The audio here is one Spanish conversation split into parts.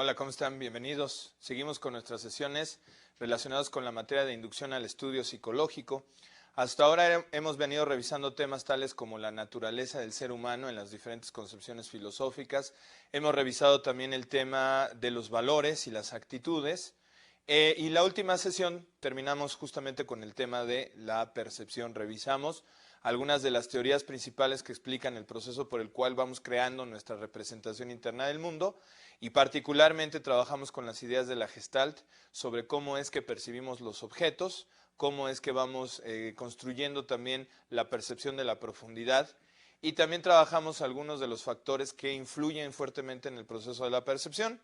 Hola, ¿cómo están? Bienvenidos. Seguimos con nuestras sesiones relacionadas con la materia de inducción al estudio psicológico. Hasta ahora hemos venido revisando temas tales como la naturaleza del ser humano en las diferentes concepciones filosóficas. Hemos revisado también el tema de los valores y las actitudes. Y la última sesión terminamos justamente con el tema de la percepción. Revisamos algunas de las teorías principales que explican el proceso por el cual vamos creando nuestra representación interna del mundo y particularmente trabajamos con las ideas de la Gestalt sobre cómo es que percibimos los objetos, cómo es que vamos construyendo también la percepción de la profundidad y también trabajamos algunos de los factores que influyen fuertemente en el proceso de la percepción,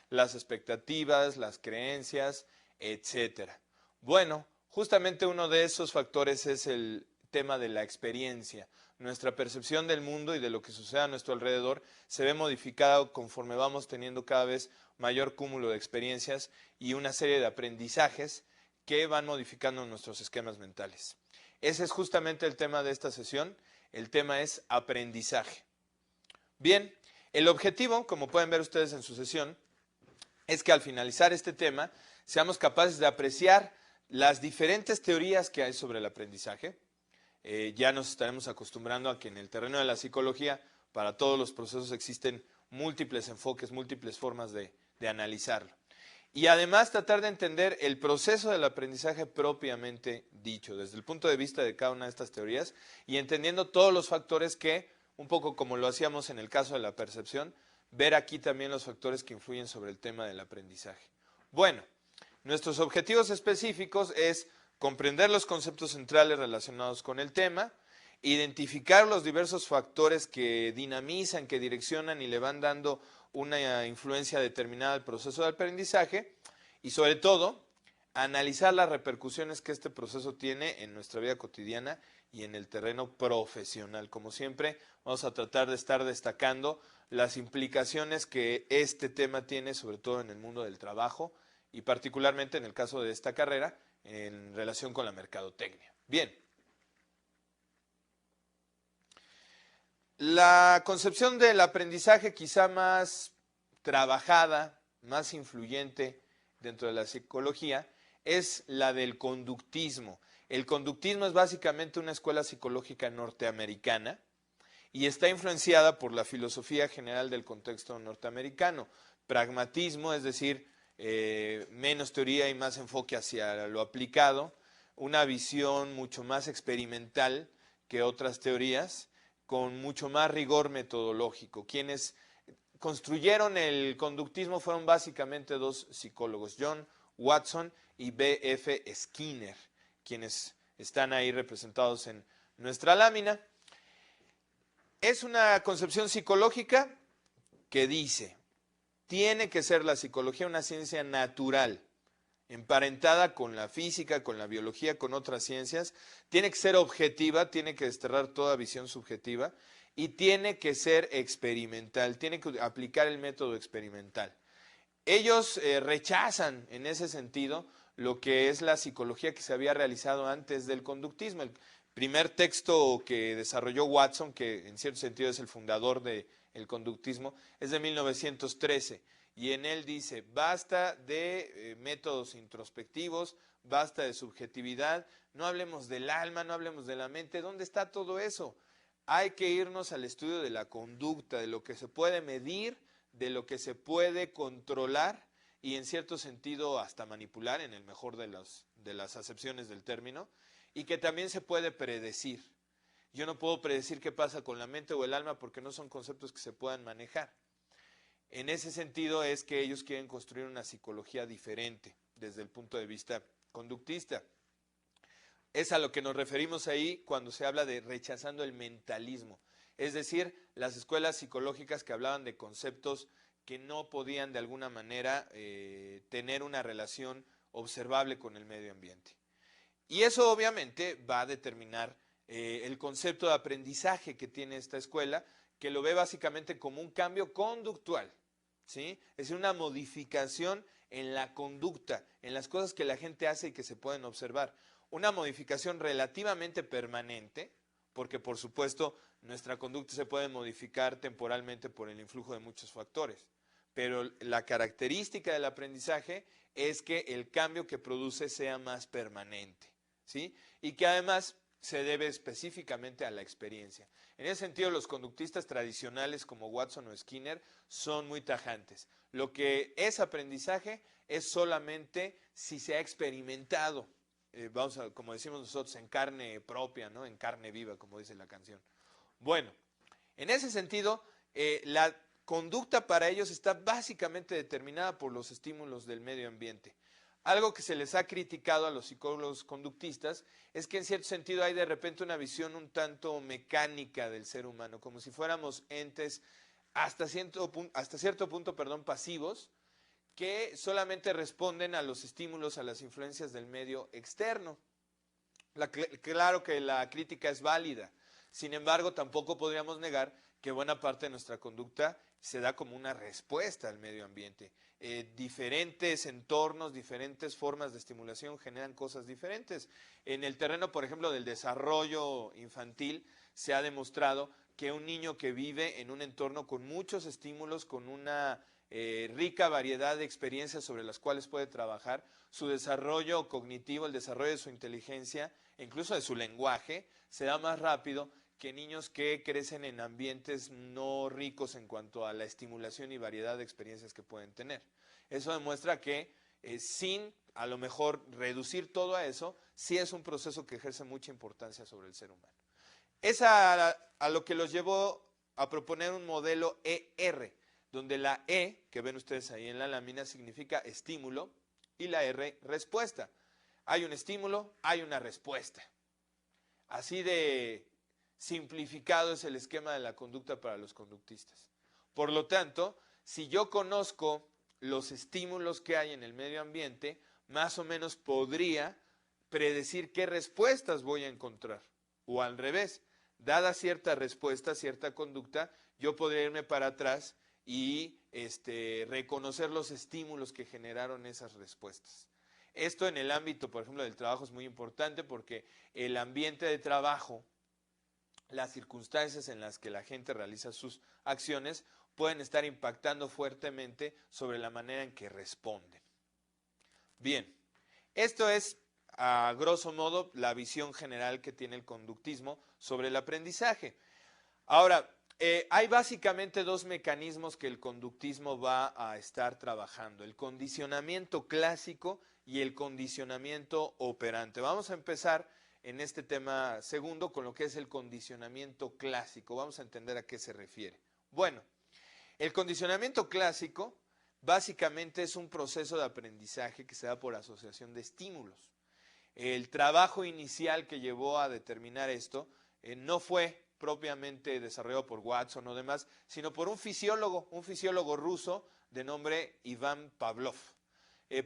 las expectativas, las creencias, etcétera. Bueno, justamente uno de esos factores es el tema de la experiencia. Nuestra percepción del mundo y de lo que sucede a nuestro alrededor se ve modificada conforme vamos teniendo cada vez mayor cúmulo de experiencias y una serie de aprendizajes que van modificando nuestros esquemas mentales. Ese es justamente el tema de esta sesión. El tema es aprendizaje. Bien, el objetivo, como pueden ver ustedes en su sesión, es que al finalizar este tema seamos capaces de apreciar las diferentes teorías que hay sobre el aprendizaje. Ya nos estaremos acostumbrando a que en el terreno de la psicología para todos los procesos existen múltiples enfoques, múltiples formas de analizarlo. Y además tratar de entender el proceso del aprendizaje propiamente dicho, desde el punto de vista de cada una de estas teorías y entendiendo todos los factores que, un poco como lo hacíamos en el caso de la percepción, ver aquí también los factores que influyen sobre el tema del aprendizaje. Bueno, nuestros objetivos específicos es comprender los conceptos centrales relacionados con el tema, identificar los diversos factores que dinamizan, que direccionan y le van dando una influencia determinada al proceso de aprendizaje y sobre todo analizar las repercusiones que este proceso tiene en nuestra vida cotidiana y en el terreno profesional. Como siempre, vamos a tratar de estar destacando las implicaciones que este tema tiene, sobre todo en el mundo del trabajo y particularmente en el caso de esta carrera, en relación con la mercadotecnia. Bien. La concepción del aprendizaje quizá más trabajada, más influyente dentro de la psicología es la del conductismo. El conductismo es básicamente una escuela psicológica norteamericana y está influenciada por la filosofía general del contexto norteamericano. Pragmatismo, es decir, menos teoría y más enfoque hacia lo aplicado, una visión mucho más experimental que otras teorías, con mucho más rigor metodológico. Quienes construyeron el conductismo fueron básicamente dos psicólogos, John Watson y B.F. Skinner, quienes están ahí representados en nuestra lámina. Es una concepción psicológica que dice, tiene que ser la psicología una ciencia natural, emparentada con la física, con la biología, con otras ciencias, tiene que ser objetiva, tiene que desterrar toda visión subjetiva y tiene que ser experimental, tiene que aplicar el método experimental. Ellos rechazan en ese sentido lo que es la psicología que se había realizado antes del conductismo. El primer texto que desarrolló Watson, que en cierto sentido es el fundador del conductismo, es de 1913 y en él dice, basta de métodos introspectivos, basta de subjetividad, no hablemos del alma, no hablemos de la mente, ¿dónde está todo eso? Hay que irnos al estudio de la conducta, de lo que se puede medir, de lo que se puede controlar y en cierto sentido hasta manipular, en el mejor de las acepciones del término, y que también se puede predecir. Yo no puedo predecir qué pasa con la mente o el alma porque no son conceptos que se puedan manejar. En ese sentido es que ellos quieren construir una psicología diferente desde el punto de vista conductista. Es a lo que nos referimos ahí cuando se habla de rechazando el mentalismo. Es decir, las escuelas psicológicas que hablaban de conceptos que no podían de alguna manera tener una relación observable con el medio ambiente. Y eso obviamente va a determinar el concepto de aprendizaje que tiene esta escuela, que lo ve básicamente como un cambio conductual, ¿sí? Es decir, una modificación en la conducta, en las cosas que la gente hace y que se pueden observar. Una modificación relativamente permanente, porque por supuesto nuestra conducta se puede modificar temporalmente por el influjo de muchos factores, pero la característica del aprendizaje es que el cambio que produce sea más permanente, ¿sí? Y que además se debe específicamente a la experiencia. En ese sentido, los conductistas tradicionales como Watson o Skinner son muy tajantes. Lo que es aprendizaje es solamente si se ha experimentado, como decimos nosotros, en carne propia, ¿no? En carne viva, como dice la canción. Bueno, en ese sentido, la conducta para ellos está básicamente determinada por los estímulos del medio ambiente. Algo que se les ha criticado a los psicólogos conductistas es que en cierto sentido hay de repente una visión un tanto mecánica del ser humano, como si fuéramos entes hasta cierto punto, pasivos, que solamente responden a los estímulos, a las influencias del medio externo. Claro que la crítica es válida, sin embargo, tampoco podríamos negar que buena parte de nuestra conducta se da como una respuesta al medio ambiente. Diferentes entornos, diferentes formas de estimulación generan cosas diferentes. En el terreno, por ejemplo, del desarrollo infantil, se ha demostrado que un niño que vive en un entorno con muchos estímulos, con una rica variedad de experiencias sobre las cuales puede trabajar, su desarrollo cognitivo, el desarrollo de su inteligencia, e incluso de su lenguaje, se da más rápido que niños que crecen en ambientes no ricos en cuanto a la estimulación y variedad de experiencias que pueden tener. Eso demuestra que sin a lo mejor reducir todo a eso, sí es un proceso que ejerce mucha importancia sobre el ser humano. Es a lo que los llevó a proponer un modelo ER, donde la E, que ven ustedes ahí en la lámina, significa estímulo y la R, respuesta. Hay un estímulo, hay una respuesta. Así de simplificado es el esquema de la conducta para los conductistas. Por lo tanto, si yo conozco los estímulos que hay en el medio ambiente, más o menos podría predecir qué respuestas voy a encontrar. O al revés, dada cierta respuesta, cierta conducta, yo podría irme para atrás y reconocer los estímulos que generaron esas respuestas. Esto en el ámbito, por ejemplo, del trabajo es muy importante porque el ambiente de trabajo, las circunstancias en las que la gente realiza sus acciones pueden estar impactando fuertemente sobre la manera en que responden. Bien, esto es a grosso modo la visión general que tiene el conductismo sobre el aprendizaje. Ahora, hay básicamente dos mecanismos que el conductismo va a estar trabajando: el condicionamiento clásico y el condicionamiento operante. Vamos a empezar en este tema segundo con lo que es el condicionamiento clásico. Vamos a entender a qué se refiere. Bueno, el condicionamiento clásico básicamente es un proceso de aprendizaje que se da por asociación de estímulos. El trabajo inicial que llevó a determinar esto no fue propiamente desarrollado por Watson o demás, sino por un fisiólogo ruso de nombre Iván Pavlov.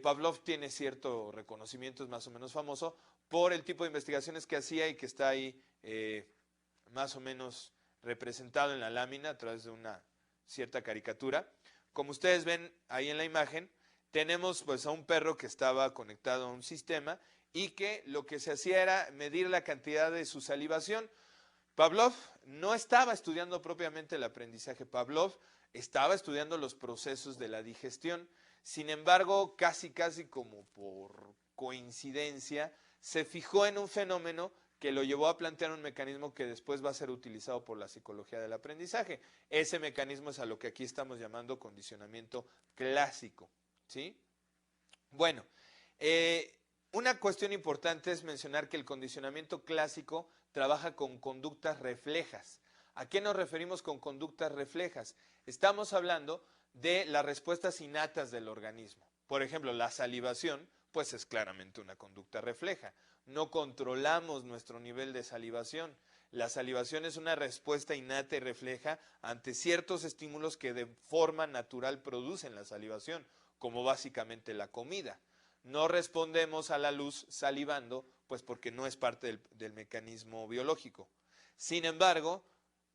Pavlov tiene cierto reconocimiento, es más o menos famoso por el tipo de investigaciones que hacía y que está ahí más o menos representado en la lámina a través de una cierta caricatura. Como ustedes ven ahí en la imagen, tenemos pues a un perro que estaba conectado a un sistema y que lo que se hacía era medir la cantidad de su salivación. Pavlov no estaba estudiando propiamente el aprendizaje. Pavlov estaba estudiando los procesos de la digestión. Sin embargo, casi como por coincidencia, se fijó en un fenómeno que lo llevó a plantear un mecanismo que después va a ser utilizado por la psicología del aprendizaje. Ese mecanismo es a lo que aquí estamos llamando condicionamiento clásico, ¿sí? Bueno, una cuestión importante es mencionar que el condicionamiento clásico trabaja con conductas reflejas. ¿A qué nos referimos con conductas reflejas? Estamos hablando de las respuestas innatas del organismo. Por ejemplo, la salivación, pues es claramente una conducta refleja. No controlamos nuestro nivel de salivación. La salivación es una respuesta innata y refleja ante ciertos estímulos que de forma natural producen la salivación, como básicamente la comida. No respondemos a la luz salivando, pues porque no es parte del mecanismo biológico. Sin embargo,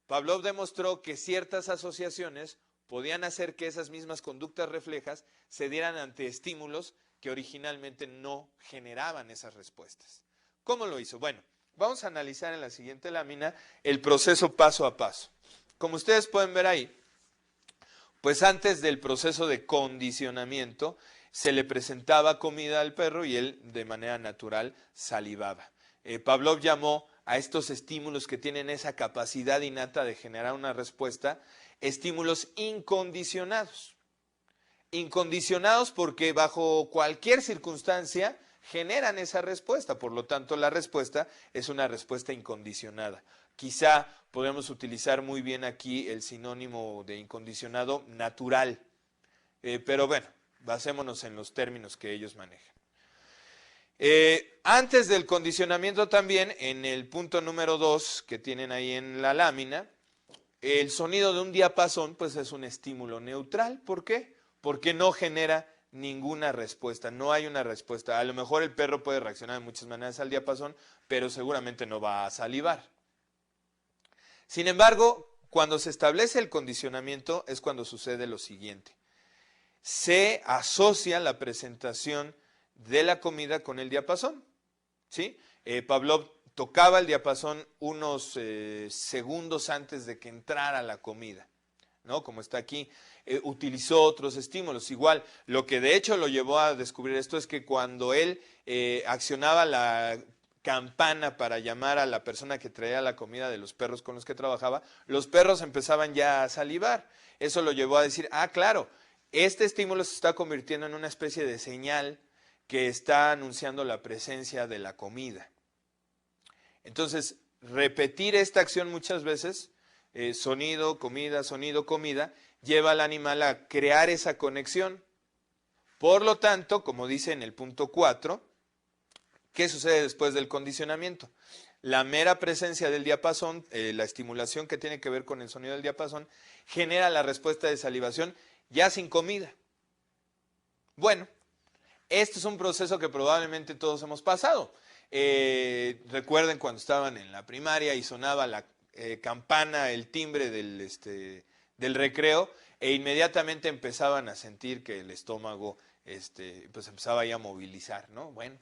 Pavlov demostró que ciertas asociaciones podían hacer que esas mismas conductas reflejas se dieran ante estímulos que originalmente no generaban esas respuestas. ¿Cómo lo hizo? Bueno, vamos a analizar en la siguiente lámina el proceso paso a paso. Como ustedes pueden ver ahí, Pues antes del proceso de condicionamiento se le presentaba comida al perro y él de manera natural salivaba. Pavlov llamó a estos estímulos que tienen esa capacidad innata de generar una respuesta, estímulos incondicionados. Incondicionados porque bajo cualquier circunstancia generan esa respuesta, por lo tanto la respuesta es una respuesta incondicionada. Quizá podemos utilizar muy bien aquí el sinónimo de incondicionado, natural, pero bueno, basémonos en los términos que ellos manejan. Antes del condicionamiento también, en el punto número 2 que tienen ahí en la lámina, el sonido de un diapasón pues es un estímulo neutral. ¿Por qué? Porque no genera ninguna respuesta, no hay una respuesta. A lo mejor el perro puede reaccionar de muchas maneras al diapasón, pero seguramente no va a salivar. Sin embargo, cuando se establece el condicionamiento es cuando sucede lo siguiente. Se asocia la presentación de la comida con el diapasón, ¿sí? Pavlov tocaba el diapasón unos segundos antes de que entrara la comida, ¿no? Como está aquí, utilizó otros estímulos. Igual, lo que de hecho lo llevó a descubrir esto es que cuando él accionaba la campana para llamar a la persona que traía la comida de los perros con los que trabajaba, los perros empezaban ya a salivar. Eso lo llevó a decir, ah, claro, este estímulo se está convirtiendo en una especie de señal que está anunciando la presencia de la comida. Entonces, repetir esta acción muchas veces, sonido, comida, lleva al animal a crear esa conexión. Por lo tanto, como dice en el punto 4, ¿qué sucede después del condicionamiento? La mera presencia del diapasón, la estimulación que tiene que ver con el sonido del diapasón, genera la respuesta de salivación ya sin comida. Bueno, este es un proceso que probablemente todos hemos pasado. Recuerden cuando estaban en la primaria y sonaba la campana, el timbre del recreo, e inmediatamente empezaban a sentir que el estómago pues empezaba ya a movilizar, ¿no? Bueno,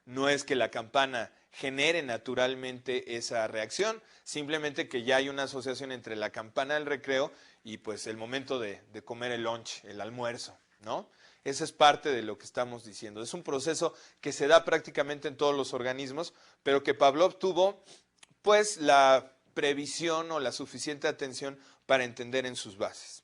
no es que la campana genere naturalmente esa reacción, simplemente que ya hay una asociación entre la campana del recreo y pues el momento de comer el lunch, el almuerzo, ¿no? Esa es parte de lo que estamos diciendo. Es un proceso que se da prácticamente en todos los organismos, pero que Pavlov tuvo pues la previsión o la suficiente atención para entender en sus bases.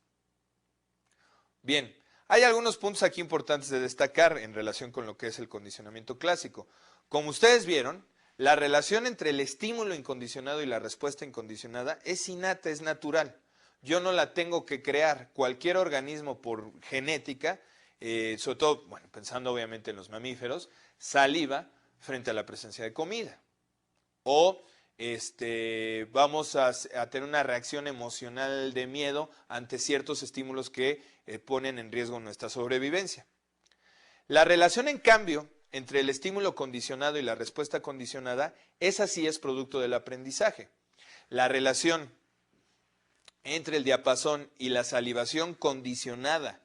Bien, hay algunos puntos aquí importantes de destacar en relación con lo que es el condicionamiento clásico. Como ustedes vieron, la relación entre el estímulo incondicionado y la respuesta incondicionada es innata, es natural. Yo no la tengo que crear. Cualquier organismo por genética, sobre todo, bueno, pensando obviamente en los mamíferos, saliva frente a la presencia de comida. O vamos a tener una reacción emocional de miedo ante ciertos estímulos que ponen en riesgo nuestra sobrevivencia. La relación, en cambio, entre el estímulo condicionado y la respuesta condicionada, esa sí es producto del aprendizaje. La relación entre el diapasón y la salivación condicionada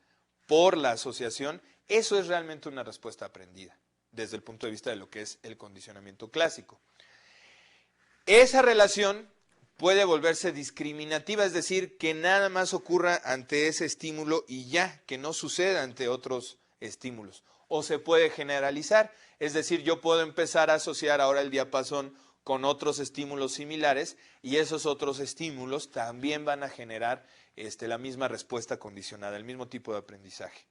por la asociación, eso es realmente una respuesta aprendida, desde el punto de vista de lo que es el condicionamiento clásico. Esa relación puede volverse discriminativa, es decir, que nada más ocurra ante ese estímulo y ya, que no suceda ante otros estímulos. O se puede generalizar, es decir, yo puedo empezar a asociar ahora el diapasón con otros estímulos similares y esos otros estímulos también van a generar la misma respuesta condicionada, el mismo tipo de aprendizaje.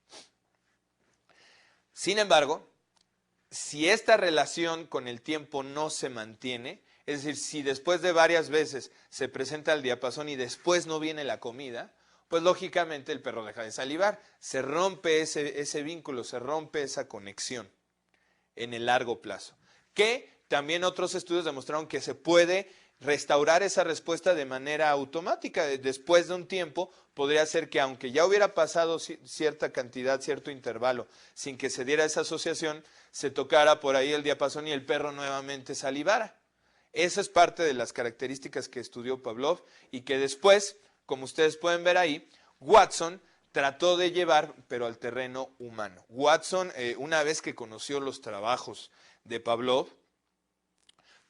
Sin embargo, si esta relación con el tiempo no se mantiene, es decir, si después de varias veces se presenta el diapasón y después no viene la comida, pues lógicamente el perro deja de salivar, se rompe ese vínculo, se rompe esa conexión en el largo plazo. Que también otros estudios demostraron que se puede restaurar esa respuesta de manera automática. Después de un tiempo podría ser que aunque ya hubiera pasado cierta cantidad, cierto intervalo, sin que se diera esa asociación, se tocara por ahí el diapasón y el perro nuevamente salivara. Esa es parte de las características que estudió Pavlov y que después, como ustedes pueden ver ahí, Watson trató de llevar, pero al terreno humano. Watson, una vez que conoció los trabajos de Pavlov,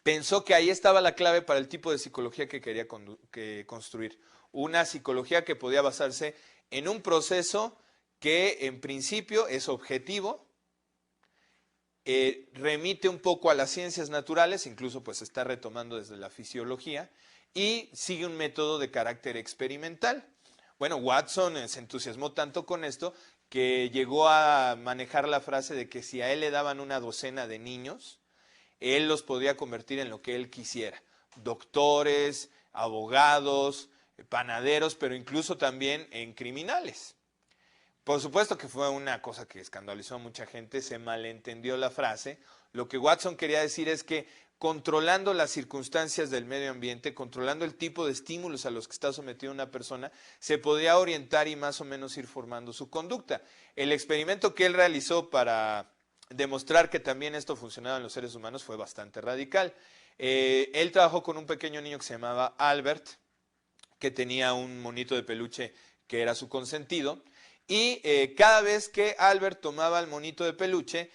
pensó que ahí estaba la clave para el tipo de psicología que quería construir. Una psicología que podía basarse en un proceso que en principio es objetivo, remite un poco a las ciencias naturales, incluso pues está retomando desde la fisiología, y sigue un método de carácter experimental. Bueno, Watson se entusiasmó tanto con esto que llegó a manejar la frase de que si a él le daban una docena de niños, él los podía convertir en lo que él quisiera. Doctores, abogados, panaderos, pero incluso también en criminales. Por supuesto que fue una cosa que escandalizó a mucha gente, se malentendió la frase. Lo que Watson quería decir es que controlando las circunstancias del medio ambiente, controlando el tipo de estímulos a los que está sometida una persona, se podía orientar y más o menos ir formando su conducta. El experimento que él realizó para demostrar que también esto funcionaba en los seres humanos fue bastante radical. Él trabajó con un pequeño niño que se llamaba Albert, que tenía un monito de peluche que era su consentido, y cada vez que Albert tomaba el monito de peluche,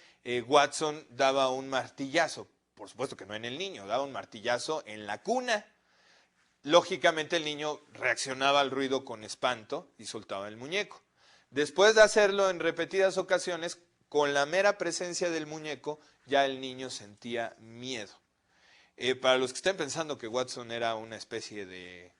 Watson daba un martillazo, por supuesto que no en el niño, daba un martillazo en la cuna. Lógicamente el niño reaccionaba al ruido con espanto y soltaba el muñeco. Después de hacerlo en repetidas ocasiones, con la mera presencia del muñeco, ya el niño sentía miedo. Para los que estén pensando que Watson era una especie de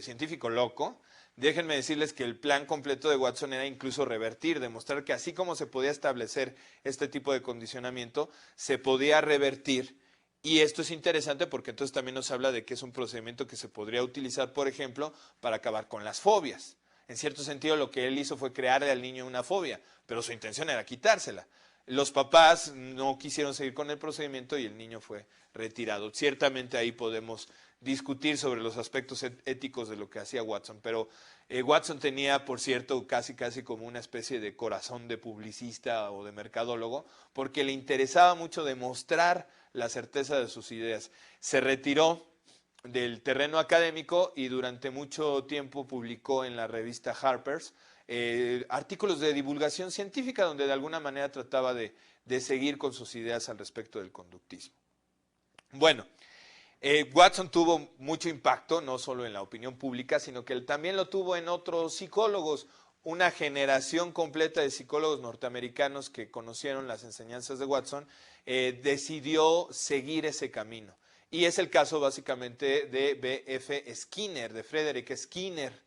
científico loco, déjenme decirles que el plan completo de Watson era incluso revertir, demostrar que así como se podía establecer este tipo de condicionamiento, se podía revertir. Y esto es interesante porque entonces también nos habla de que es un procedimiento que se podría utilizar, por ejemplo, para acabar con las fobias. En cierto sentido, lo que él hizo fue crearle al niño una fobia, pero su intención era quitársela. Los papás no quisieron seguir con el procedimiento y el niño fue retirado. Ciertamente ahí podemos discutir sobre los aspectos éticos de lo que hacía Watson, pero Watson tenía, por cierto, casi como una especie de corazón de publicista o de mercadólogo, porque le interesaba mucho demostrar la certeza de sus ideas. Se retiró del terreno académico y durante mucho tiempo publicó en la revista Harper's artículos de divulgación científica donde de alguna manera trataba de seguir con sus ideas al respecto del conductismo. Bueno, Watson tuvo mucho impacto, no solo en la opinión pública, sino que él también lo tuvo en otros psicólogos. Una generación completa de psicólogos norteamericanos que conocieron las enseñanzas de Watson decidió seguir ese camino. Y es el caso básicamente de B.F. Skinner, de Frederick Skinner.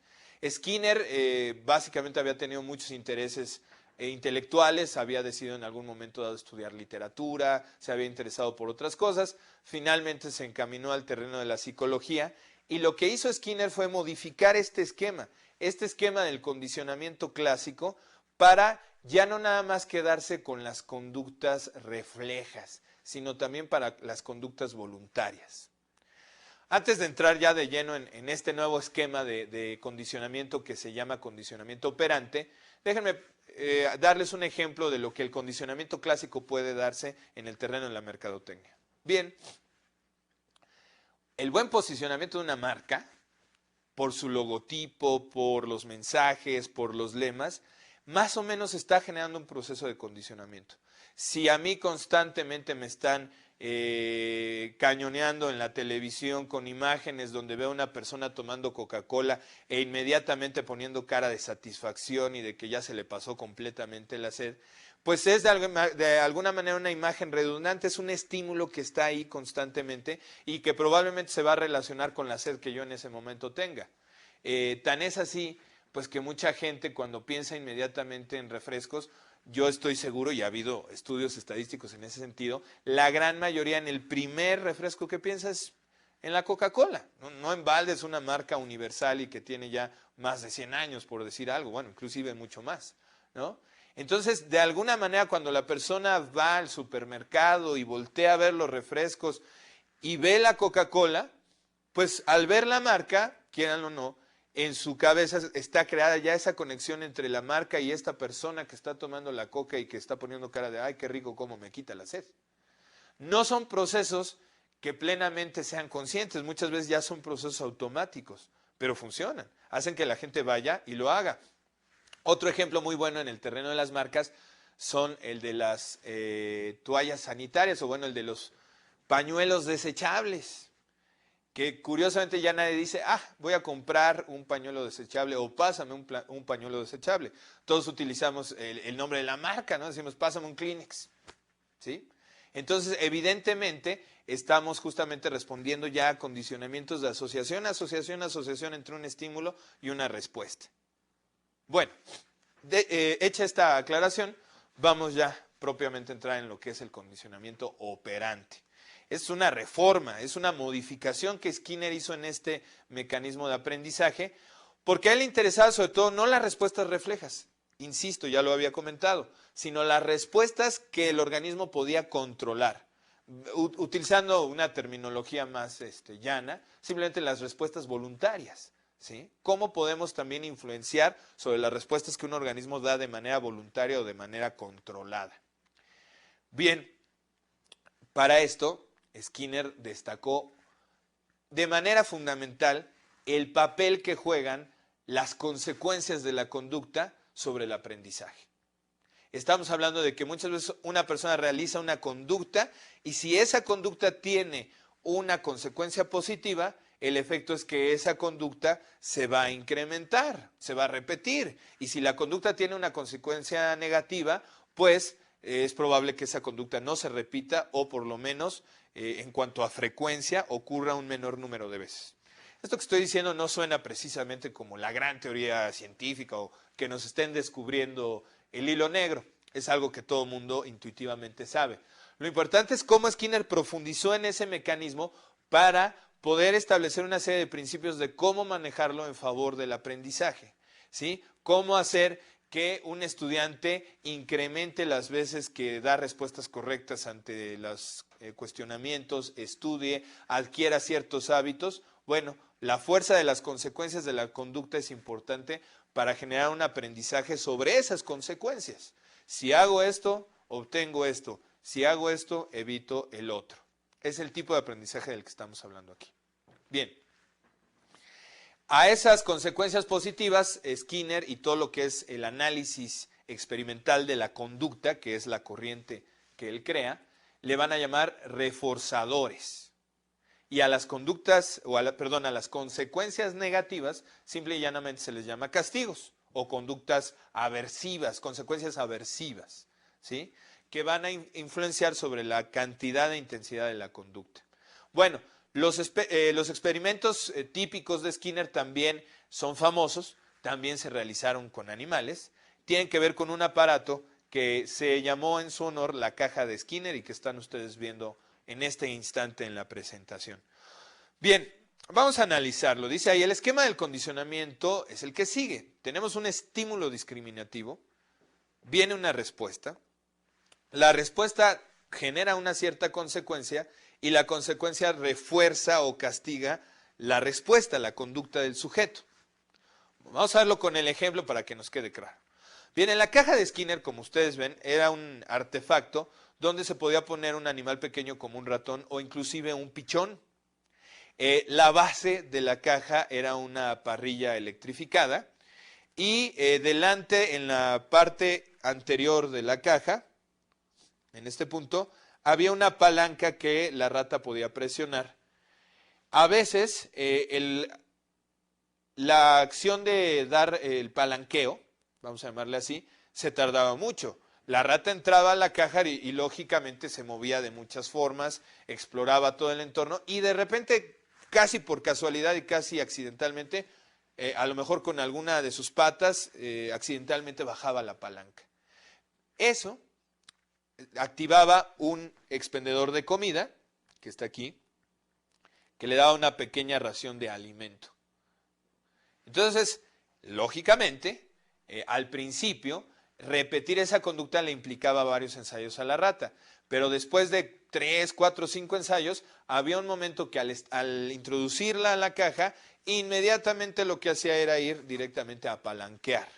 Skinner básicamente había tenido muchos intereses intelectuales, había decidido en algún momento dado estudiar literatura, se había interesado por otras cosas, finalmente se encaminó al terreno de la psicología y lo que hizo Skinner fue modificar este esquema del condicionamiento clásico para ya no nada más quedarse con las conductas reflejas, sino también para las conductas voluntarias. Antes de entrar ya de lleno en este nuevo esquema de condicionamiento que se llama condicionamiento operante, déjenme darles un ejemplo de lo que el condicionamiento clásico puede darse en el terreno de la mercadotecnia. Bien, el buen posicionamiento de una marca, por su logotipo, por los mensajes, por los lemas, más o menos está generando un proceso de condicionamiento. Si a mí constantemente me están cañoneando en la televisión con imágenes donde veo a una persona tomando Coca-Cola e inmediatamente poniendo cara de satisfacción y de que ya se le pasó completamente la sed, pues es de alguna manera una imagen redundante, es un estímulo que está ahí constantemente y que probablemente se va a relacionar con la sed que yo en ese momento tenga. Tan es así, pues que mucha gente cuando piensa inmediatamente en refrescos, yo estoy seguro, y ha habido estudios estadísticos en ese sentido, la gran mayoría en el primer refresco que piensa es en la Coca-Cola. No en balde, es una marca universal y que tiene ya más de 100 años, por decir algo, bueno, inclusive mucho más, ¿no? Entonces, de alguna manera, cuando la persona va al supermercado y voltea a ver los refrescos y ve la Coca-Cola, pues al ver la marca, quieran o no, en su cabeza está creada ya esa conexión entre la marca y esta persona que está tomando la coca y que está poniendo cara de, ay, qué rico, cómo me quita la sed. No son procesos que plenamente sean conscientes, muchas veces ya son procesos automáticos, pero funcionan, hacen que la gente vaya y lo haga. Otro ejemplo muy bueno en el terreno de las marcas son el de las toallas sanitarias o bueno, el de los pañuelos desechables. que curiosamente ya nadie dice, voy a comprar un pañuelo desechable o pásame un pañuelo desechable. Todos utilizamos el nombre de la marca, ¿no? Decimos, pásame un Kleenex, ¿sí? Entonces, evidentemente, estamos justamente respondiendo ya a condicionamientos de asociación entre un estímulo y una respuesta. Bueno, hecha esta aclaración, vamos ya propiamente a entrar en lo que es el condicionamiento operante. Es una reforma, es una modificación que Skinner hizo en este mecanismo de aprendizaje, porque a él le interesaba sobre todo no las respuestas reflejas, insisto, ya lo había comentado, sino las respuestas que el organismo podía controlar. Utilizando una terminología más llana, simplemente las respuestas voluntarias, ¿sí? ¿Cómo podemos también influenciar sobre las respuestas que un organismo da de manera voluntaria o de manera controlada? Bien, para esto, Skinner destacó de manera fundamental el papel que juegan las consecuencias de la conducta sobre el aprendizaje. Estamos hablando de que muchas veces una persona realiza una conducta y si esa conducta tiene una consecuencia positiva, el efecto es que esa conducta se va a incrementar, se va a repetir. Y si la conducta tiene una consecuencia negativa, pues es probable que esa conducta no se repita o por lo menos en cuanto a frecuencia ocurra un menor número de veces. Esto que estoy diciendo no suena precisamente como la gran teoría científica o que nos estén descubriendo el hilo negro. Es algo que todo mundo intuitivamente sabe. Lo importante es cómo Skinner profundizó en ese mecanismo para poder establecer una serie de principios de cómo manejarlo en favor del aprendizaje, ¿sí? Cómo hacer que un estudiante incremente las veces que da respuestas correctas ante los cuestionamientos, estudie, adquiera ciertos hábitos. Bueno, la fuerza de las consecuencias de la conducta es importante para generar un aprendizaje sobre esas consecuencias. Si hago esto, obtengo esto. Si hago esto, evito el otro. Es el tipo de aprendizaje del que estamos hablando aquí. Bien. A esas consecuencias positivas, Skinner y todo lo que es el análisis experimental de la conducta, que es la corriente que él crea, le van a llamar reforzadores. Y a las conductas, o a las consecuencias negativas, simple y llanamente se les llama castigos o conductas aversivas, consecuencias aversivas, ¿sí? Que van a influenciar sobre la cantidad e intensidad de la conducta. Bueno, los experimentos típicos de Skinner también son famosos, también se realizaron con animales, tienen que ver con un aparato que se llamó en su honor la caja de Skinner y que están ustedes viendo en este instante en la presentación. Bien, vamos a analizarlo. Dice ahí, el esquema del condicionamiento es el que sigue. Tenemos un estímulo discriminativo, viene una respuesta, la respuesta genera una cierta consecuencia y la consecuencia refuerza o castiga la respuesta, la conducta del sujeto. Vamos a verlo con el ejemplo para que nos quede claro. Bien, en la caja de Skinner, como ustedes ven, era un artefacto donde se podía poner un animal pequeño como un ratón o inclusive un pichón. La base de la caja era una parrilla electrificada y delante, en la parte anterior de la caja, en este punto, había una palanca que la rata podía presionar. A veces, la acción de dar el palanqueo, vamos a llamarle así, se tardaba mucho. La rata entraba a la caja y lógicamente se movía de muchas formas, exploraba todo el entorno y de repente, casi por casualidad y casi accidentalmente, a lo mejor con alguna de sus patas, accidentalmente bajaba la palanca. Eso activaba un expendedor de comida, que está aquí, que le daba una pequeña ración de alimento. Entonces, lógicamente, al principio, repetir esa conducta le implicaba varios ensayos a la rata, pero después de 3, 4, 5 ensayos, había un momento que al introducirla a la caja, inmediatamente lo que hacía era ir directamente a palanquear.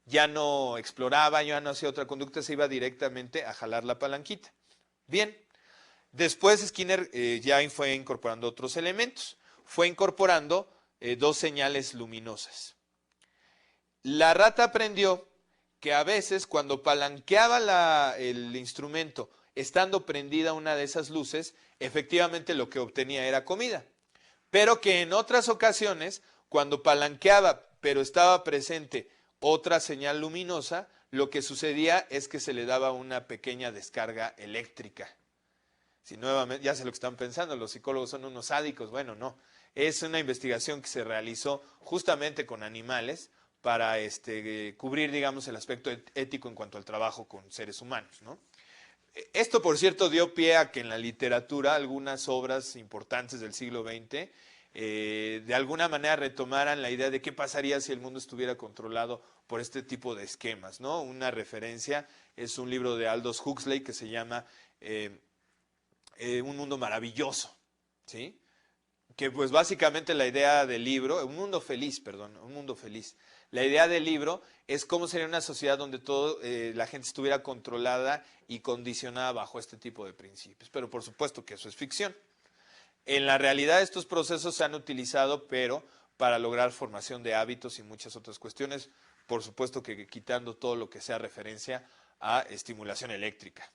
Ya no exploraba, ya no hacía otra conducta, se iba directamente a jalar la palanquita. Bien, después Skinner ya fue incorporando otros elementos, fue incorporando 2 señales luminosas. La rata aprendió que a veces cuando palanqueaba el instrumento, estando prendida una de esas luces, efectivamente lo que obtenía era comida. pero que en otras ocasiones, cuando palanqueaba, pero estaba presente otra señal luminosa, lo que sucedía es que se le daba una pequeña descarga eléctrica. Si nuevamente, ya sé lo que están pensando, los psicólogos son unos sádicos. Bueno, no. Es una investigación que se realizó justamente con animales para cubrir, digamos, el aspecto ético en cuanto al trabajo con seres humanos, ¿no? Esto, por cierto, dio pie a que en la literatura algunas obras importantes del siglo XX de alguna manera retomaran la idea de qué pasaría si el mundo estuviera controlado por este tipo de esquemas, ¿no? Una referencia es un libro de Aldous Huxley que se llama Un mundo maravilloso, ¿sí? Que pues básicamente la idea del libro, un mundo feliz, perdón, un mundo feliz. La idea del libro es cómo sería una sociedad donde todo la gente estuviera controlada y condicionada bajo este tipo de principios. Pero por supuesto que eso es ficción. En la realidad estos procesos se han utilizado, pero para lograr formación de hábitos y muchas otras cuestiones, por supuesto que quitando todo lo que sea referencia a estimulación eléctrica.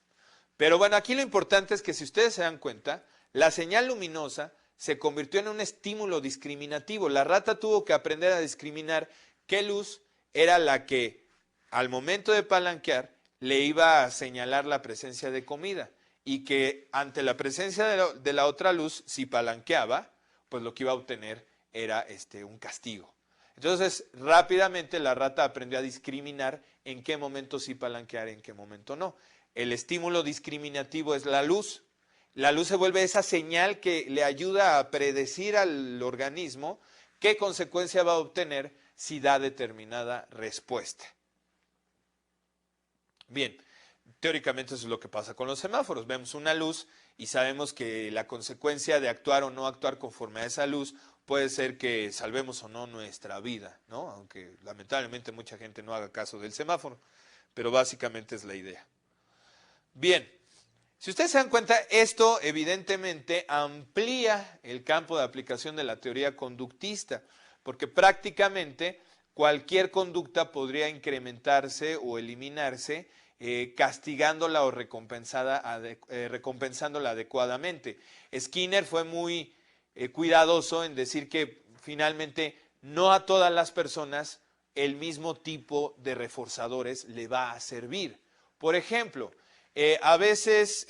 Pero bueno, aquí lo importante es que si ustedes se dan cuenta, la señal luminosa se convirtió en un estímulo discriminativo. La rata tuvo que aprender a discriminar qué luz era la que al momento de palanquear le iba a señalar la presencia de comida y que ante la presencia de la otra luz, si palanqueaba, pues lo que iba a obtener era un castigo. Entonces, rápidamente la rata aprendió a discriminar en qué momento sí palanquear, en qué momento no. El estímulo discriminativo es la luz. La luz se vuelve esa señal que le ayuda a predecir al organismo qué consecuencia va a obtener si da determinada respuesta. Bien, teóricamente eso es lo que pasa con los semáforos. Vemos una luz y sabemos que la consecuencia de actuar o no actuar conforme a esa luz puede ser que salvemos o no nuestra vida, ¿no? Aunque lamentablemente mucha gente no haga caso del semáforo, pero básicamente es la idea. Bien, si ustedes se dan cuenta, esto evidentemente amplía el campo de aplicación de la teoría conductista, porque prácticamente cualquier conducta podría incrementarse o eliminarse castigándola o recompensándola adecuadamente. Skinner fue muy cuidadoso en decir que finalmente no a todas las personas el mismo tipo de reforzadores le va a servir. Por ejemplo, a veces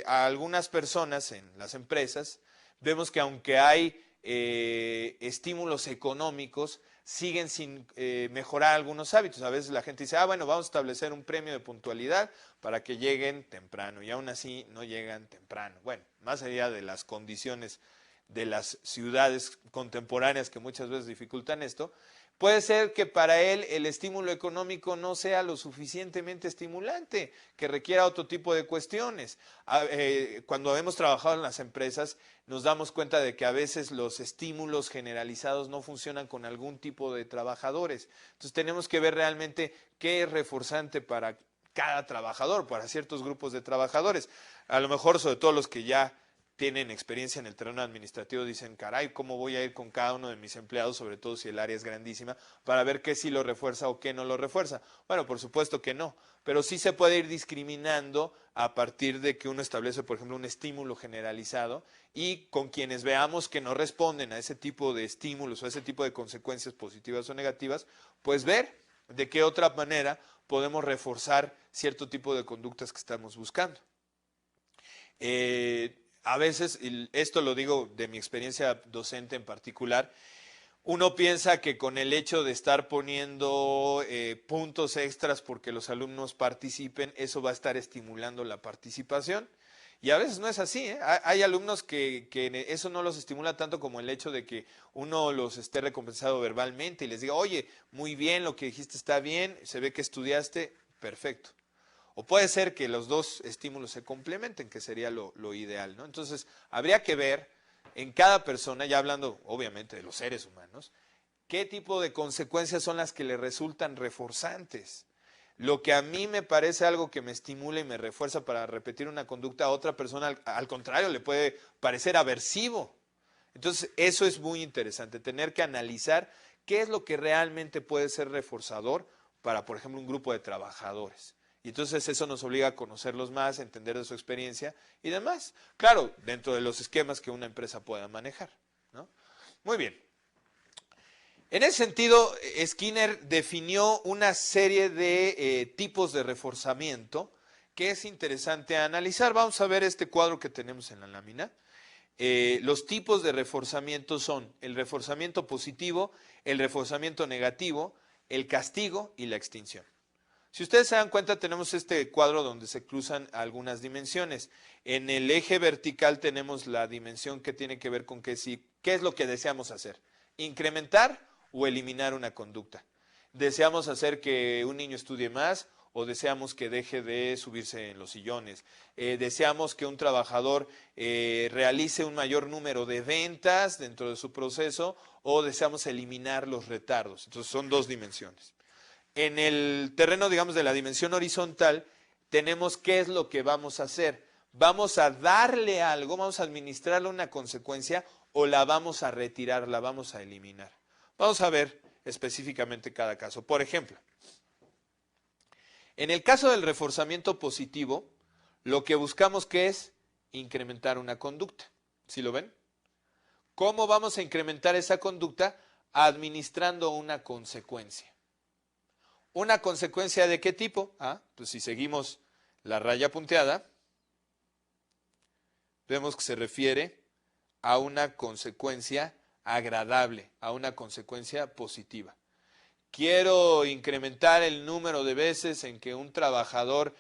a algunas personas en las empresas vemos que aunque hay estímulos económicos, siguen sin mejorar algunos hábitos. A veces la gente dice, bueno, vamos a establecer un premio de puntualidad para que lleguen temprano y aún así no llegan temprano. Bueno, más allá de las condiciones de las ciudades contemporáneas que muchas veces dificultan esto, puede ser que para él el estímulo económico no sea lo suficientemente estimulante, que requiera otro tipo de cuestiones. Cuando hemos trabajado en las empresas, nos damos cuenta de que a veces los estímulos generalizados no funcionan con algún tipo de trabajadores. Entonces tenemos que ver realmente qué es reforzante para cada trabajador, para ciertos grupos de trabajadores. A lo mejor, sobre todo los que ya tienen experiencia en el terreno administrativo, dicen, caray, ¿cómo voy a ir con cada uno de mis empleados, sobre todo si el área es grandísima, para ver qué sí lo refuerza o qué no lo refuerza? Bueno, por supuesto que no, pero sí se puede ir discriminando a partir de que uno establece, por ejemplo, un estímulo generalizado y con quienes veamos que no responden a ese tipo de estímulos o a ese tipo de consecuencias positivas o negativas, pues ver de qué otra manera podemos reforzar cierto tipo de conductas que estamos buscando. A veces, y esto lo digo de mi experiencia docente en particular, uno piensa que con el hecho de estar poniendo puntos extras porque los alumnos participen, eso va a estar estimulando la participación. Y a veces no es así, ¿eh? Hay alumnos que eso no los estimula tanto como el hecho de que uno los esté recompensado verbalmente y les diga, oye, muy bien, lo que dijiste está bien, se ve que estudiaste, perfecto. O puede ser que los dos estímulos se complementen, que sería lo ideal, ¿no? Entonces, habría que ver en cada persona, ya hablando obviamente de los seres humanos, qué tipo de consecuencias son las que le resultan reforzantes. Lo que a mí me parece algo que me estimula y me refuerza para repetir una conducta, a otra persona, al contrario, le puede parecer aversivo. Entonces, eso es muy interesante, tener que analizar qué es lo que realmente puede ser reforzador para, por ejemplo, un grupo de trabajadores. Y entonces eso nos obliga a conocerlos más, a entender de su experiencia y demás. Claro, dentro de los esquemas que una empresa pueda manejar, ¿no? Muy bien. En ese sentido, Skinner definió una serie de tipos de reforzamiento que es interesante analizar. Vamos a ver este cuadro que tenemos en la lámina. Los tipos de reforzamiento son el reforzamiento positivo, el reforzamiento negativo, el castigo y la extinción. Si ustedes se dan cuenta, tenemos este cuadro donde se cruzan algunas dimensiones. En el eje vertical tenemos la dimensión que tiene que ver con qué es lo que deseamos hacer. Incrementar o eliminar una conducta. Deseamos hacer que un niño estudie más o deseamos que deje de subirse en los sillones. Deseamos que un trabajador realice un mayor número de ventas dentro de su proceso o deseamos eliminar los retardos. Entonces son dos dimensiones. En el terreno, digamos, de la dimensión horizontal, tenemos qué es lo que vamos a hacer. Vamos a darle algo, vamos a administrarle una consecuencia o la vamos a retirar, la vamos a eliminar. Vamos a ver específicamente cada caso. Por ejemplo, en el caso del reforzamiento positivo, lo que buscamos que es incrementar una conducta. ¿Sí lo ven? ¿Cómo vamos a incrementar esa conducta? Administrando una consecuencia. ¿Una consecuencia de qué tipo? Pues si seguimos la raya punteada, vemos que se refiere a una consecuencia agradable, a una consecuencia positiva. Quiero incrementar el número de veces en que un trabajador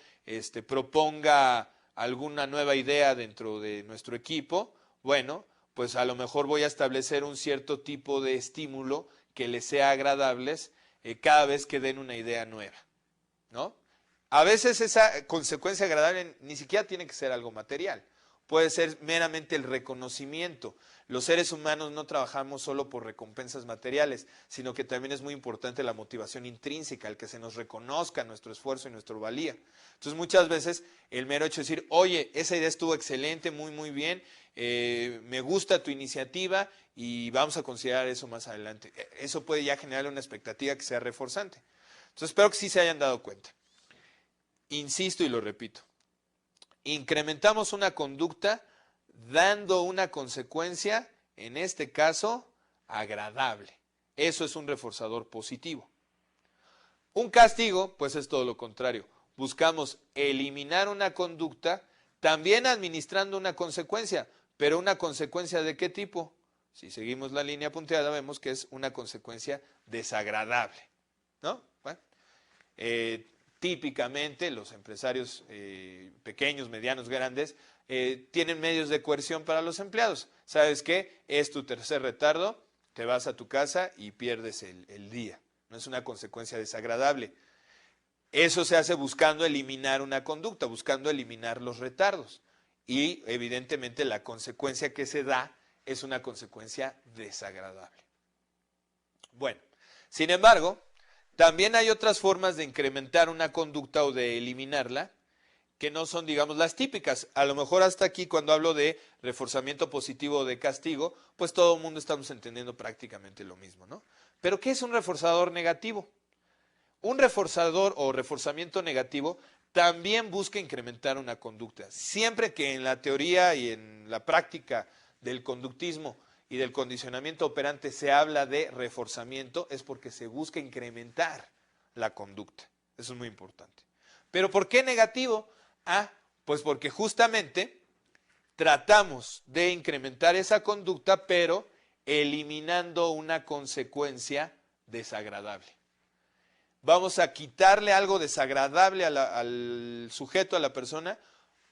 proponga alguna nueva idea dentro de nuestro equipo. Bueno, pues a lo mejor voy a establecer un cierto tipo de estímulo que les sea agradables cada vez que den una idea nueva, ¿no? A veces esa consecuencia agradable ni siquiera tiene que ser algo material. Puede ser meramente el reconocimiento. Los seres humanos no trabajamos solo por recompensas materiales, sino que también es muy importante la motivación intrínseca, el que se nos reconozca nuestro esfuerzo y nuestra valía. Entonces muchas veces el mero hecho de decir, oye, esa idea estuvo excelente, muy bien, me gusta tu iniciativa y vamos a considerar eso más adelante. Eso puede ya generar una expectativa que sea reforzante. Entonces espero que sí se hayan dado cuenta. Insisto y lo repito. Incrementamos una conducta dando una consecuencia, en este caso, agradable. Eso es un reforzador positivo. Un castigo, pues es todo lo contrario. Buscamos eliminar una conducta, también administrando una consecuencia, pero una consecuencia ¿de qué tipo? Si seguimos la línea punteada, vemos que es una consecuencia desagradable, ¿no? Bueno, típicamente los empresarios pequeños, medianos, grandes, tienen medios de coerción para los empleados. ¿Sabes qué? Es tu tercer retardo, te vas a tu casa y pierdes el día. No es una consecuencia desagradable. Eso se hace buscando eliminar una conducta, buscando eliminar los retardos. Y evidentemente la consecuencia que se da es una consecuencia desagradable. Bueno, sin embargo, también hay otras formas de incrementar una conducta o de eliminarla que no son, digamos, las típicas. A lo mejor hasta aquí cuando hablo de reforzamiento positivo o de castigo, pues todo el mundo estamos entendiendo prácticamente lo mismo, ¿no? Pero ¿qué es un reforzador negativo? Un reforzador o reforzamiento negativo también busca incrementar una conducta. Siempre que en la teoría y en la práctica del conductismo y del condicionamiento operante se habla de reforzamiento, es porque se busca incrementar la conducta. Eso es muy importante. ¿Pero por qué negativo? Pues porque justamente tratamos de incrementar esa conducta, pero eliminando una consecuencia desagradable. Vamos a quitarle algo desagradable al sujeto, a la persona,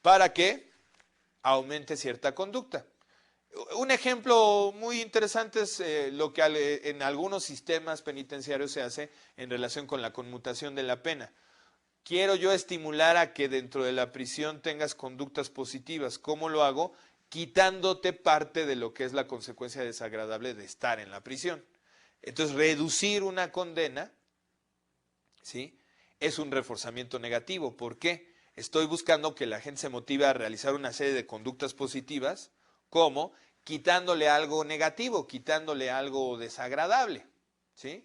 para que aumente cierta conducta. Un ejemplo muy interesante es lo que en algunos sistemas penitenciarios se hace en relación con la conmutación de la pena. Quiero yo estimular a que dentro de la prisión tengas conductas positivas. ¿Cómo lo hago? Quitándote parte de lo que es la consecuencia desagradable de estar en la prisión. Entonces, reducir una condena, ¿sí?, es un reforzamiento negativo. ¿Por qué? Estoy buscando que la gente se motive a realizar una serie de conductas positivas, como quitándole algo negativo, quitándole algo desagradable, ¿sí?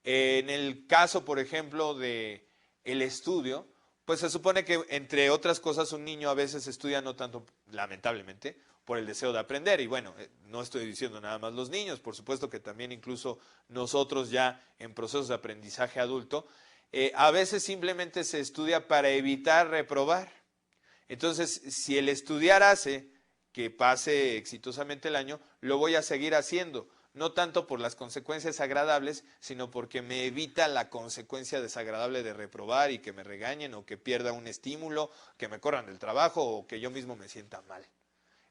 En el caso, por ejemplo, de el estudio, pues se supone que, entre otras cosas, un niño a veces estudia no tanto, lamentablemente, por el deseo de aprender. Y bueno, no estoy diciendo nada más los niños, por supuesto que también incluso nosotros ya en procesos de aprendizaje adulto, a veces simplemente se estudia para evitar reprobar. Entonces, si el estudiar hace que pase exitosamente el año, lo voy a seguir haciendo. No tanto por las consecuencias agradables, sino porque me evita la consecuencia desagradable de reprobar y que me regañen o que pierda un estímulo, que me corran del trabajo o que yo mismo me sienta mal.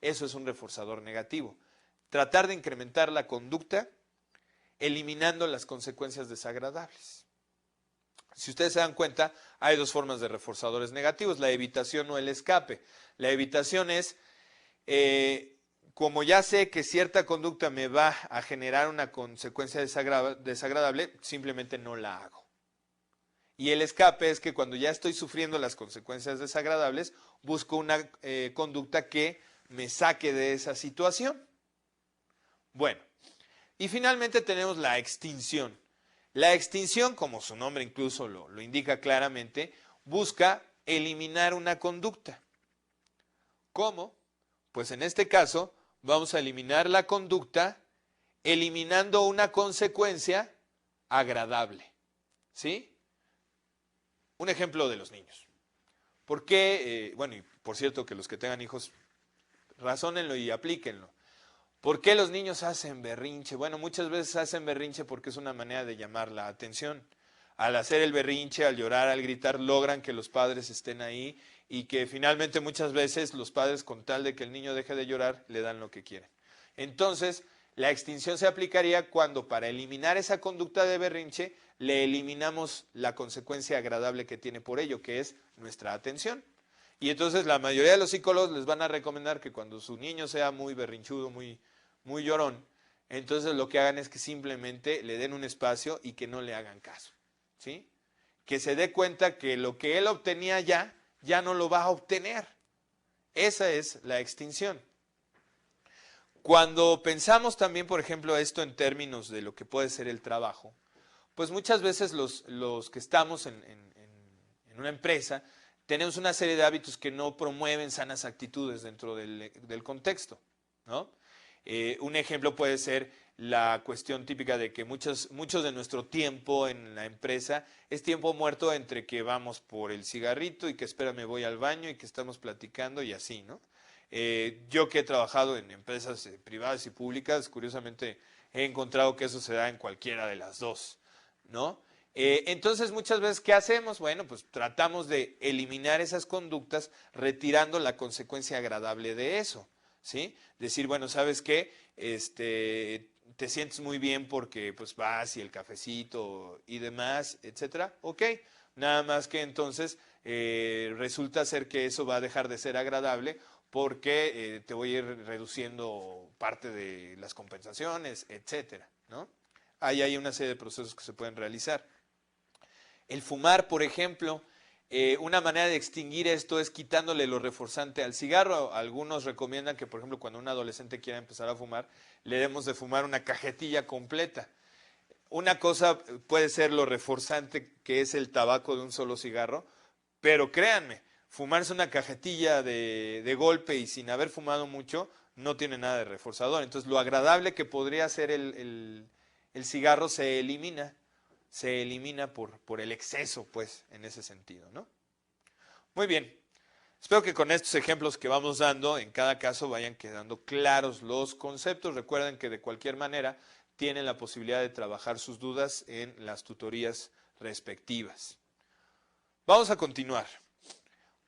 Eso es un reforzador negativo. Tratar de incrementar la conducta eliminando las consecuencias desagradables. Si ustedes se dan cuenta, hay dos formas de reforzadores negativos, la evitación o el escape. La evitación es, como ya sé que cierta conducta me va a generar una consecuencia desagradable, simplemente no la hago. Y el escape es que cuando ya estoy sufriendo las consecuencias desagradables, busco una conducta que me saque de esa situación. Bueno, y finalmente tenemos la extinción. La extinción, como su nombre incluso lo indica claramente, busca eliminar una conducta. ¿Cómo? Pues en este caso vamos a eliminar la conducta eliminando una consecuencia agradable. ¿Sí? Un ejemplo de los niños. ¿Por qué? Bueno, y por cierto que los que tengan hijos, razónenlo y aplíquenlo. ¿Por qué los niños hacen berrinche? Bueno, muchas veces hacen berrinche porque es una manera de llamar la atención. Al hacer el berrinche, al llorar, al gritar, logran que los padres estén ahí y que finalmente muchas veces los padres, con tal de que el niño deje de llorar, le dan lo que quieren. Entonces, la extinción se aplicaría cuando para eliminar esa conducta de berrinche, le eliminamos la consecuencia agradable que tiene por ello, que es nuestra atención. Y entonces la mayoría de los psicólogos les van a recomendar que cuando su niño sea muy berrinchudo, muy llorón, entonces lo que hagan es que simplemente le den un espacio y que no le hagan caso. ¿Sí? Que se dé cuenta que lo que él obtenía ya no lo va a obtener. Esa es la extinción. Cuando pensamos también, por ejemplo, esto en términos de lo que puede ser el trabajo, pues muchas veces los que estamos en una empresa tenemos una serie de hábitos que no promueven sanas actitudes dentro del contexto, ¿no? Un ejemplo puede ser la cuestión típica de que muchos de nuestro tiempo en la empresa es tiempo muerto entre que vamos por el cigarrito y que espera me voy al baño y que estamos platicando y así, ¿no? Yo que he trabajado en empresas privadas y públicas, curiosamente he encontrado que eso se da en cualquiera de las dos, ¿no? Entonces muchas veces, ¿qué hacemos? Bueno, pues tratamos de eliminar esas conductas retirando la consecuencia agradable de eso, ¿sí? Decir, bueno, ¿sabes qué? Te sientes muy bien porque pues vas y el cafecito y demás, etcétera. Ok, nada más que entonces resulta ser que eso va a dejar de ser agradable porque te voy a ir reduciendo parte de las compensaciones, etcétera, ¿no? Ahí hay una serie de procesos que se pueden realizar. El fumar, por ejemplo, una manera de extinguir esto es quitándole lo reforzante al cigarro. Algunos recomiendan que, por ejemplo, cuando un adolescente quiera empezar a fumar, le demos de fumar una cajetilla completa. Una cosa puede ser lo reforzante que es el tabaco de un solo cigarro, pero créanme, fumarse una cajetilla de golpe y sin haber fumado mucho no tiene nada de reforzador. Entonces lo agradable que podría ser el cigarro se elimina por el exceso, pues, en ese sentido, ¿no? Muy bien. Espero que con estos ejemplos que vamos dando, en cada caso vayan quedando claros los conceptos. Recuerden que de cualquier manera tienen la posibilidad de trabajar sus dudas en las tutorías respectivas. Vamos a continuar.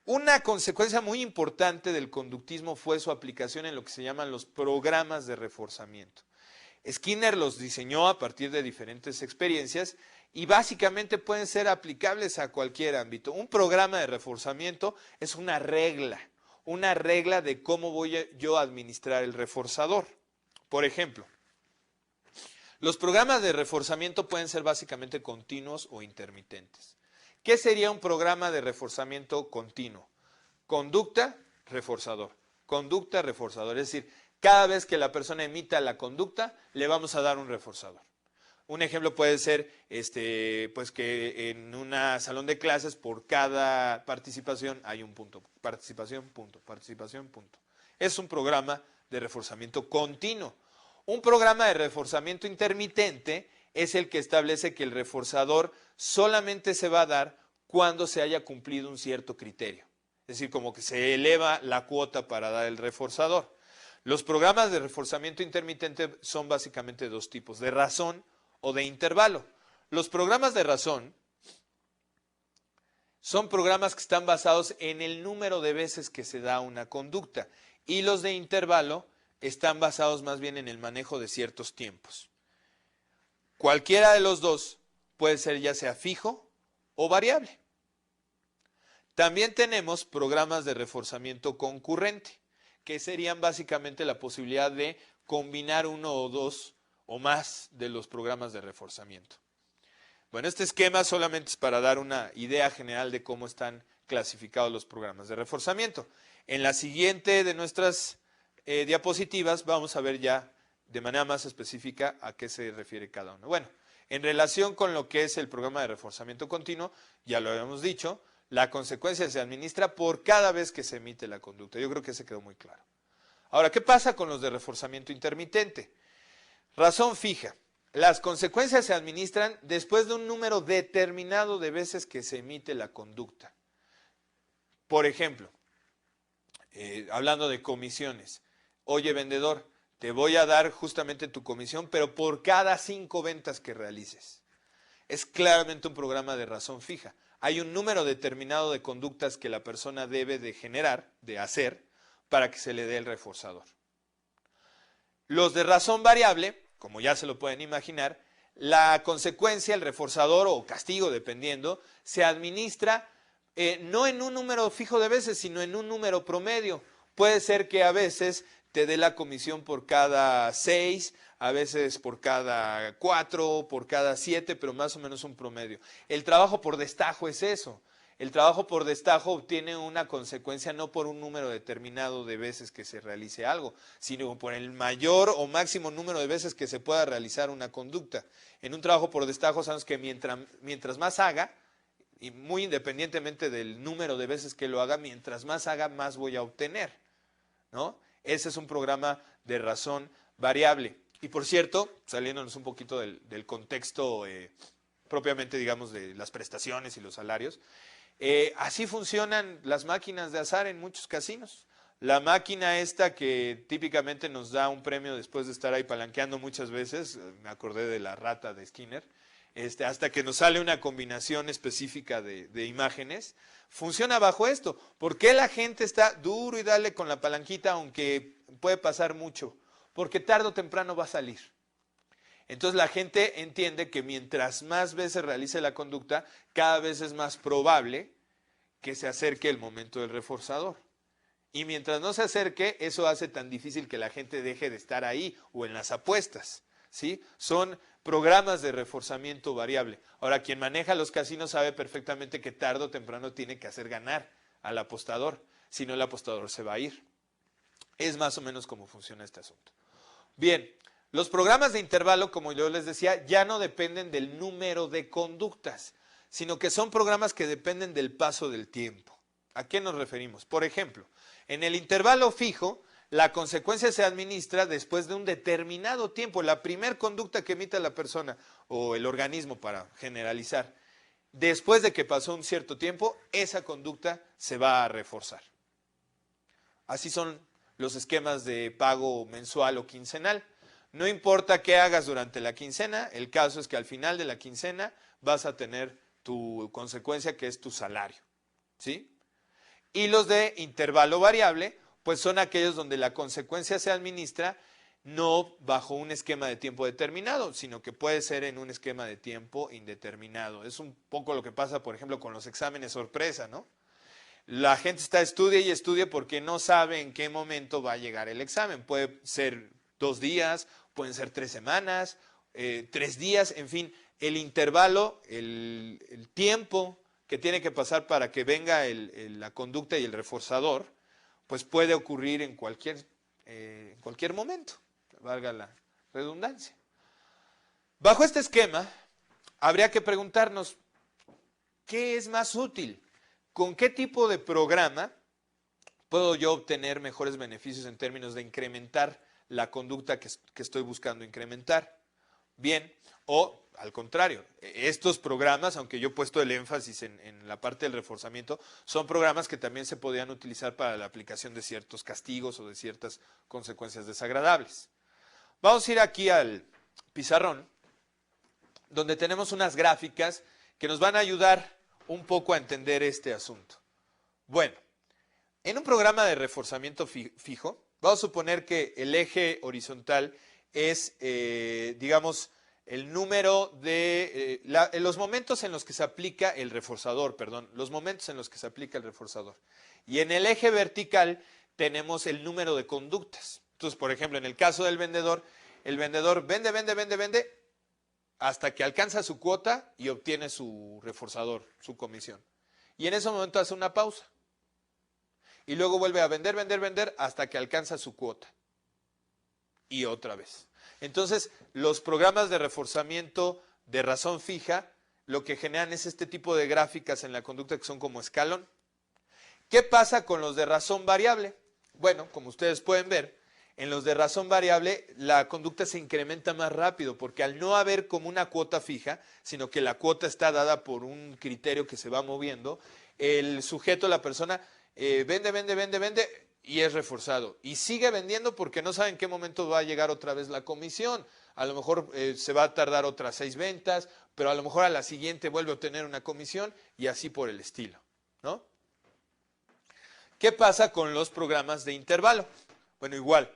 Una consecuencia muy importante del conductismo fue su aplicación en lo que se llaman los programas de reforzamiento. Skinner los diseñó a partir de diferentes experiencias y básicamente pueden ser aplicables a cualquier ámbito. Un programa de reforzamiento es una regla de cómo voy yo a administrar el reforzador. Por ejemplo, los programas de reforzamiento pueden ser básicamente continuos o intermitentes. ¿Qué sería un programa de reforzamiento continuo? Conducta, reforzador. Conducta, reforzador. Es decir, cada vez que la persona emita la conducta, le vamos a dar un reforzador. Un ejemplo puede ser pues que en un salón de clases por cada participación hay un punto. Participación, punto. Participación, punto. Es un programa de reforzamiento continuo. Un programa de reforzamiento intermitente es el que establece que el reforzador solamente se va a dar cuando se haya cumplido un cierto criterio. Es decir, como que se eleva la cuota para dar el reforzador. Los programas de reforzamiento intermitente son básicamente dos tipos, de razón o de intervalo. Los programas de razón son programas que están basados en el número de veces que se da una conducta, y los de intervalo están basados más bien en el manejo de ciertos tiempos. Cualquiera de los dos puede ser ya sea fijo o variable. También tenemos programas de reforzamiento concurrente, que serían básicamente la posibilidad de combinar uno o dos o más de los programas de reforzamiento. Bueno, este esquema solamente es para dar una idea general de cómo están clasificados los programas de reforzamiento. En la siguiente de nuestras diapositivas vamos a ver ya de manera más específica a qué se refiere cada uno. Bueno, en relación con lo que es el programa de reforzamiento continuo, ya lo habíamos dicho, la consecuencia se administra por cada vez que se emite la conducta. Yo creo que ese quedó muy claro. Ahora, ¿qué pasa con los de reforzamiento intermitente? Razón fija. Las consecuencias se administran después de un número determinado de veces que se emite la conducta. Por ejemplo, hablando de comisiones. Oye, vendedor, te voy a dar justamente tu comisión, pero por cada 5 ventas que realices. Es claramente un programa de razón fija. Hay un número determinado de conductas que la persona debe de generar, de hacer, para que se le dé el reforzador. Los de razón variable, como ya se lo pueden imaginar, la consecuencia, el reforzador o castigo, dependiendo, se administra no en un número fijo de veces, sino en un número promedio. Puede ser que a veces te dé la comisión por cada 6, a veces por cada 4, por cada 7, pero más o menos un promedio. El trabajo por destajo es eso. El trabajo por destajo obtiene una consecuencia no por un número determinado de veces que se realice algo, sino por el mayor o máximo número de veces que se pueda realizar una conducta. En un trabajo por destajo sabemos que mientras más haga, y muy independientemente del número de veces que lo haga, mientras más haga, más voy a obtener, ¿no? Ese es un programa de razón variable. Y por cierto, saliéndonos un poquito del contexto propiamente, digamos, de las prestaciones y los salarios, así funcionan las máquinas de azar en muchos casinos. La máquina esta que típicamente nos da un premio después de estar ahí palanqueando muchas veces, me acordé de la rata de Skinner, hasta que nos sale una combinación específica de imágenes, funciona bajo esto. ¿Por qué la gente está duro y dale con la palanquita aunque puede pasar mucho? Porque tarde o temprano va a salir. Entonces la gente entiende que mientras más veces realice la conducta, cada vez es más probable que se acerque el momento del reforzador. Y mientras no se acerque, eso hace tan difícil que la gente deje de estar ahí o en las apuestas, ¿sí? Son programas de reforzamiento variable. Ahora, quien maneja los casinos sabe perfectamente que tarde o temprano tiene que hacer ganar al apostador, si no el apostador se va a ir. Es más o menos cómo funciona este asunto. Bien, los programas de intervalo, como yo les decía, ya no dependen del número de conductas, sino que son programas que dependen del paso del tiempo. ¿A qué nos referimos? Por ejemplo, en el intervalo fijo, la consecuencia se administra después de un determinado tiempo. La primer conducta que emite la persona o el organismo, para generalizar, después de que pasó un cierto tiempo, esa conducta se va a reforzar. Así son los esquemas de pago mensual o quincenal. No importa qué hagas durante la quincena, el caso es que al final de la quincena vas a tener tu consecuencia, que es tu salario, ¿sí? Y los de intervalo variable, pues son aquellos donde la consecuencia se administra no bajo un esquema de tiempo determinado, sino que puede ser en un esquema de tiempo indeterminado. Es un poco lo que pasa, por ejemplo, con los exámenes sorpresa, ¿no? La gente está estudia y estudia porque no sabe en qué momento va a llegar el examen. Puede ser 2 días, pueden ser 3 semanas, 3 días, en fin, el intervalo, el tiempo que tiene que pasar para que venga la conducta y el reforzador, pues puede ocurrir en cualquier momento, valga la redundancia. Bajo este esquema, habría que preguntarnos, ¿qué es más útil? ¿Con qué tipo de programa puedo yo obtener mejores beneficios en términos de incrementar la conducta que estoy buscando incrementar. Bien, o al contrario, estos programas, aunque yo he puesto el énfasis en la parte del reforzamiento, son programas que también se podían utilizar para la aplicación de ciertos castigos o de ciertas consecuencias desagradables. Vamos a ir aquí al pizarrón, donde tenemos unas gráficas que nos van a ayudar un poco a entender este asunto. Bueno, en un programa de reforzamiento fijo, vamos a suponer que el eje horizontal es, digamos, el número de los momentos en los que se aplica el reforzador, los momentos en los que se aplica el reforzador. Y en el eje vertical tenemos el número de conductas. Entonces, por ejemplo, en el caso del vendedor, el vendedor vende, vende, vende, vende, hasta que alcanza su cuota y obtiene su reforzador, su comisión. Y en ese momento hace una pausa. Y luego vuelve a vender, vender, vender, hasta que alcanza su cuota. Y otra vez. Entonces, los programas de reforzamiento de razón fija, lo que generan es este tipo de gráficas en la conducta que son como escalón. ¿Qué pasa con los de razón variable? Bueno, como ustedes pueden ver, en los de razón variable la conducta se incrementa más rápido porque al no haber como una cuota fija, sino que la cuota está dada por un criterio que se va moviendo, el sujeto, la persona, vende, vende, vende, vende y es reforzado. Y sigue vendiendo porque no sabe en qué momento va a llegar otra vez la comisión. A lo mejor se va a tardar otras 6 ventas, pero a lo mejor a la siguiente vuelve a obtener una comisión y así por el estilo, ¿no? ¿Qué pasa con los programas de intervalo? Bueno, igual.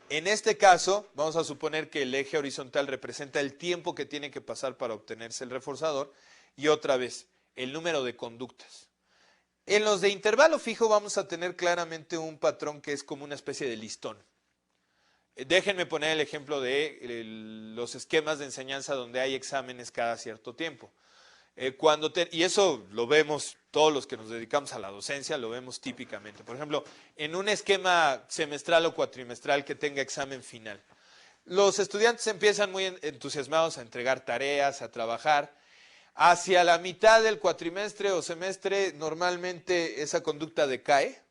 En este caso, vamos a suponer que el eje horizontal representa el tiempo que tiene que pasar para obtenerse el reforzador y otra vez, el número de conductas. En los de intervalo fijo vamos a tener claramente un patrón que es como una especie de listón. Déjenme poner el ejemplo de los esquemas de enseñanza donde hay exámenes cada cierto tiempo. Y eso lo vemos todos los que nos dedicamos a la docencia, lo vemos típicamente. Por ejemplo, en un esquema semestral o cuatrimestral que tenga examen final. Los estudiantes empiezan muy entusiasmados a entregar tareas, a trabajar. Hacia la mitad del cuatrimestre o semestre normalmente esa conducta decae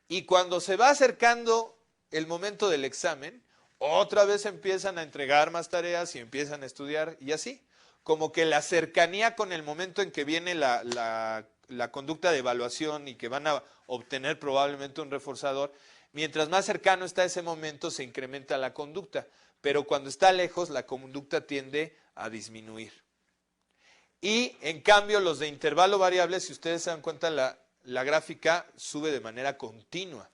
y cuando se va acercando el momento del examen, otra vez empiezan a entregar más tareas y empiezan a estudiar y así. Como que la cercanía con el momento en que viene la conducta de evaluación y que van a obtener probablemente un reforzador, mientras más cercano está ese momento se incrementa la conducta, pero cuando está lejos la conducta tiende a disminuir. Y en cambio los de intervalo variable, si ustedes se dan cuenta, la gráfica sube de manera continua,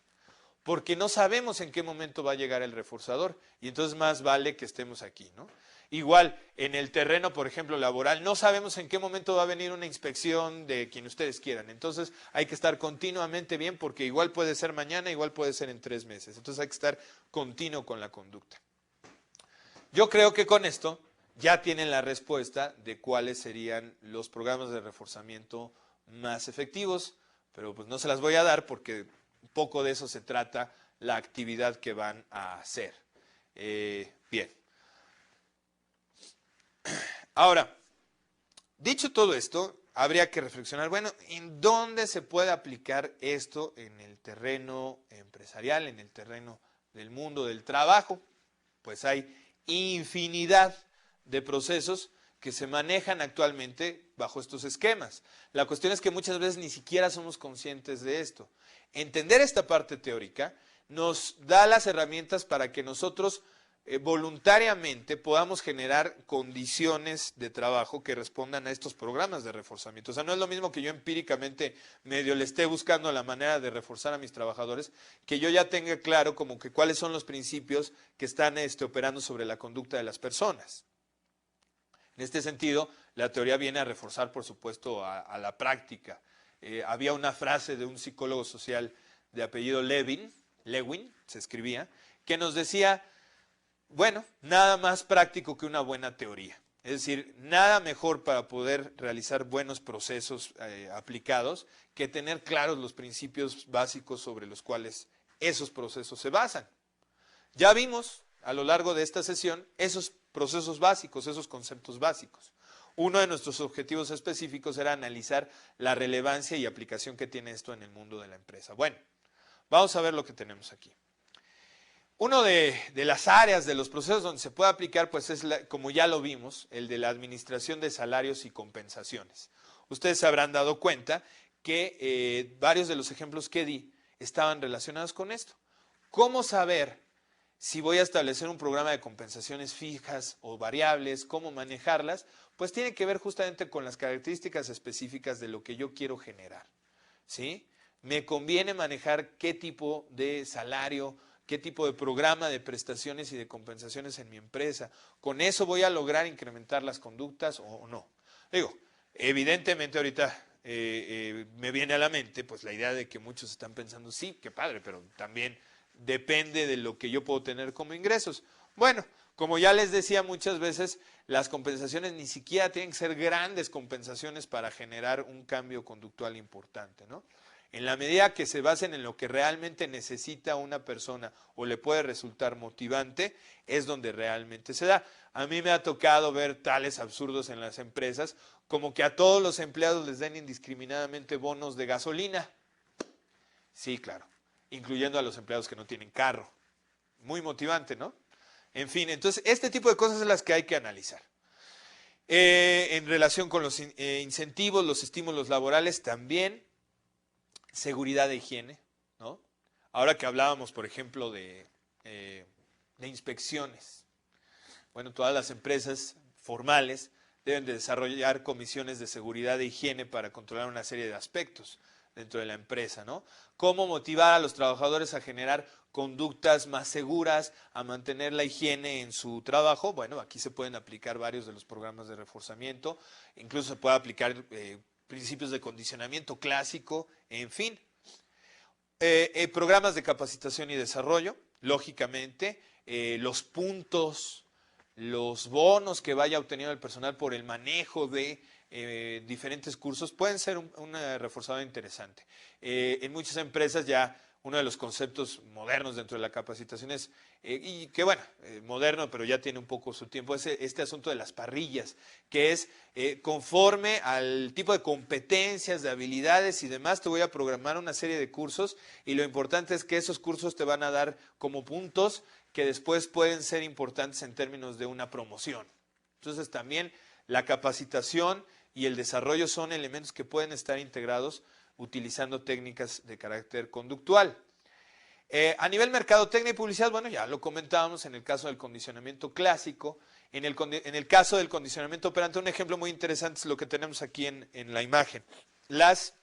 porque no sabemos en qué momento va a llegar el reforzador y entonces más vale que estemos aquí, ¿no? Igual, en el terreno, por ejemplo, laboral, no sabemos en qué momento va a venir una inspección de quien ustedes quieran. Entonces, hay que estar continuamente bien porque igual puede ser mañana, igual puede ser en 3 meses. Entonces, hay que estar continuo con la conducta. Yo creo que con esto ya tienen la respuesta de cuáles serían los programas de reforzamiento más efectivos, pero pues no se las voy a dar porque un poco de eso se trata la actividad que van a hacer. Bien. Ahora, dicho todo esto, habría que reflexionar, bueno, ¿en dónde se puede aplicar esto en el terreno empresarial, en el terreno del mundo del trabajo? Pues hay infinidad de procesos que se manejan actualmente bajo estos esquemas. La cuestión es que muchas veces ni siquiera somos conscientes de esto. Entender esta parte teórica nos da las herramientas para que nosotros voluntariamente podamos generar condiciones de trabajo que respondan a estos programas de reforzamiento. O sea, no es lo mismo que yo empíricamente medio le esté buscando la manera de reforzar a mis trabajadores, que yo ya tenga claro como que cuáles son los principios que están operando sobre la conducta de las personas. En este sentido, la teoría viene a reforzar, por supuesto, a la práctica. Había una frase de un psicólogo social de apellido Lewin, se escribía, que nos decía, bueno, nada más práctico que una buena teoría. Es decir, nada mejor para poder realizar buenos procesos aplicados que tener claros los principios básicos sobre los cuales esos procesos se basan. Ya vimos a lo largo de esta sesión esos procesos básicos, esos conceptos básicos. Uno de nuestros objetivos específicos era analizar la relevancia y aplicación que tiene esto en el mundo de la empresa. Bueno, Vamos a ver lo que tenemos aquí. Uno de las áreas de los procesos donde se puede aplicar, pues es, como ya lo vimos, el de la administración de salarios y compensaciones. Ustedes se habrán dado cuenta que varios de los ejemplos que di estaban relacionados con esto. ¿Cómo saber si voy a establecer un programa de compensaciones fijas o variables? ¿Cómo manejarlas? Pues tiene que ver justamente con las características específicas de lo que yo quiero generar, ¿sí? Me conviene manejar qué tipo de salario, qué tipo de programa de prestaciones y de compensaciones en mi empresa. ¿Con eso voy a lograr incrementar las conductas o no? Digo, evidentemente ahorita me viene a la mente pues la idea de que muchos están pensando, sí, qué padre, pero también depende de lo que yo puedo tener como ingresos. Bueno, como ya les decía muchas veces, las compensaciones ni siquiera tienen que ser grandes compensaciones para generar un cambio conductual importante, ¿no? En la medida que se basen en lo que realmente necesita una persona o le puede resultar motivante, es donde realmente se da. A mí me ha tocado ver tales absurdos en las empresas, como que a todos los empleados les den indiscriminadamente bonos de gasolina. Sí, claro, incluyendo a los empleados que no tienen carro. Muy motivante, ¿no? En fin, entonces este tipo de cosas son las que hay que analizar. En relación con los incentivos, los estímulos laborales también. Seguridad de higiene, ¿no? Ahora que hablábamos, por ejemplo, de inspecciones. Bueno, todas las empresas formales deben de desarrollar comisiones de seguridad e higiene para controlar una serie de aspectos dentro de la empresa, ¿no? Cómo motivar a los trabajadores a generar conductas más seguras, a mantener la higiene en su trabajo. Bueno, aquí se pueden aplicar varios de los programas de reforzamiento, incluso se puede aplicar principios de condicionamiento clásico, en fin. Programas de capacitación y desarrollo, lógicamente, los puntos, los bonos que vaya obteniendo el personal por el manejo de diferentes cursos pueden ser un reforzador interesante. En muchas empresas ya uno de los conceptos modernos dentro de la capacitación es, y que bueno, moderno, pero ya tiene un poco su tiempo, es este asunto de las parrillas, que es conforme al tipo de competencias, de habilidades y demás, te voy a programar una serie de cursos y lo importante es que esos cursos te van a dar como puntos que después pueden ser importantes en términos de una promoción. Entonces también la capacitación y el desarrollo son elementos que pueden estar integrados utilizando técnicas de carácter conductual. A nivel mercadotecnia y publicidad, bueno, ya lo comentábamos en el caso del condicionamiento clásico. En el caso del condicionamiento operante, un ejemplo muy interesante es lo que tenemos aquí en la imagen. Las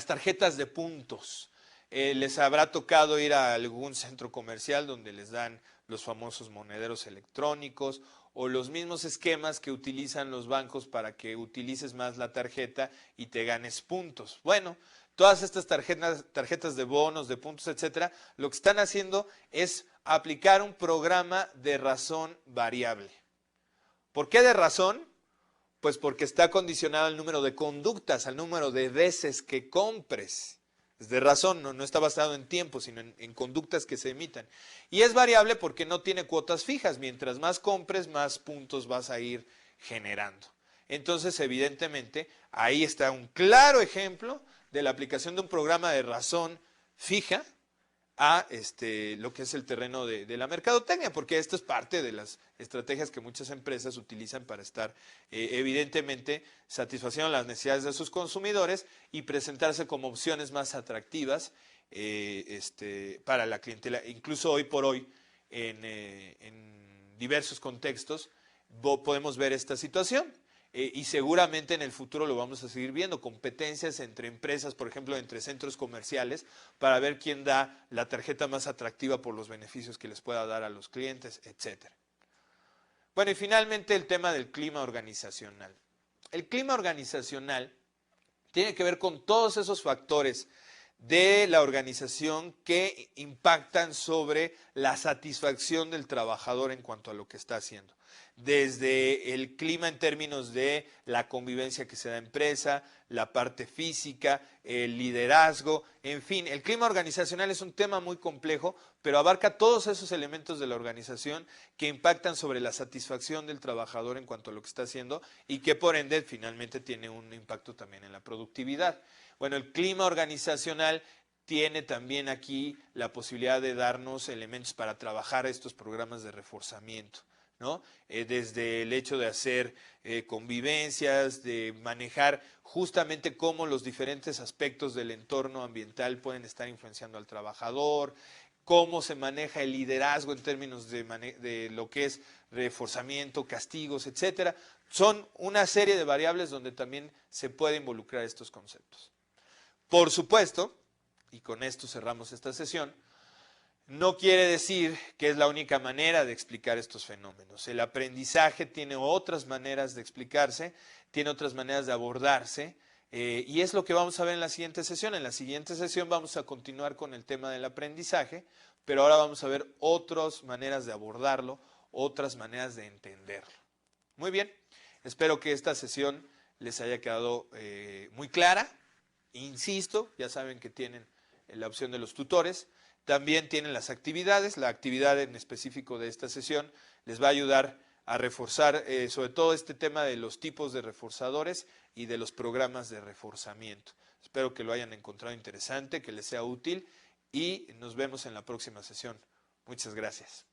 tarjetas de puntos. Les habrá tocado ir a algún centro comercial donde les dan los famosos monederos electrónicos o los mismos esquemas que utilizan los bancos para que utilices más la tarjeta y te ganes puntos. Bueno, todas estas tarjetas de bonos, de puntos, etcétera, lo que están haciendo es aplicar un programa de razón variable. ¿Por qué de razón? Pues porque está condicionado al número de conductas, al número de veces que compres. Es de razón, no está basado en tiempo, sino en conductas que se emitan. Y es variable porque no tiene cuotas fijas. Mientras más compres, más puntos vas a ir generando. Entonces, evidentemente, ahí está un claro ejemplo de la aplicación de un programa de razón fija a lo que es el terreno de la mercadotecnia, porque esto es parte de las estrategias que muchas empresas utilizan para estar evidentemente satisfaciendo las necesidades de sus consumidores y presentarse como opciones más atractivas para la clientela. Incluso hoy por hoy, en diversos contextos, podemos ver esta situación. Y seguramente en el futuro lo vamos a seguir viendo, competencias entre empresas, por ejemplo, entre centros comerciales, para ver quién da la tarjeta más atractiva por los beneficios que les pueda dar a los clientes, etc. Bueno, y finalmente el tema del clima organizacional. El clima organizacional tiene que ver con todos esos factores de la organización que impactan sobre la satisfacción del trabajador en cuanto a lo que está haciendo. Desde el clima en términos de la convivencia que se da en empresa, la parte física, el liderazgo, en fin, el clima organizacional es un tema muy complejo, pero abarca todos esos elementos de la organización que impactan sobre la satisfacción del trabajador en cuanto a lo que está haciendo y que por ende finalmente tiene un impacto también en la productividad. Bueno, el clima organizacional tiene también aquí la posibilidad de darnos elementos para trabajar estos programas de reforzamiento, ¿no? Desde el hecho de hacer convivencias, de manejar justamente cómo los diferentes aspectos del entorno ambiental pueden estar influenciando al trabajador, cómo se maneja el liderazgo en términos de lo que es reforzamiento, castigos, etcétera. Son una serie de variables donde también se puede involucrar estos conceptos. Por supuesto, y con esto cerramos esta sesión, no quiere decir que es la única manera de explicar estos fenómenos. El aprendizaje tiene otras maneras de explicarse, tiene otras maneras de abordarse, y es lo que vamos a ver en la siguiente sesión. En la siguiente sesión vamos a continuar con el tema del aprendizaje, pero ahora vamos a ver otras maneras de abordarlo, otras maneras de entenderlo. Muy bien, espero que esta sesión les haya quedado muy clara. Insisto, ya saben que tienen la opción de los tutores. También tienen las actividades. La actividad en específico de esta sesión les va a ayudar a reforzar sobre todo este tema de los tipos de reforzadores y de los programas de reforzamiento. Espero que lo hayan encontrado interesante, que les sea útil y nos vemos en la próxima sesión. Muchas gracias.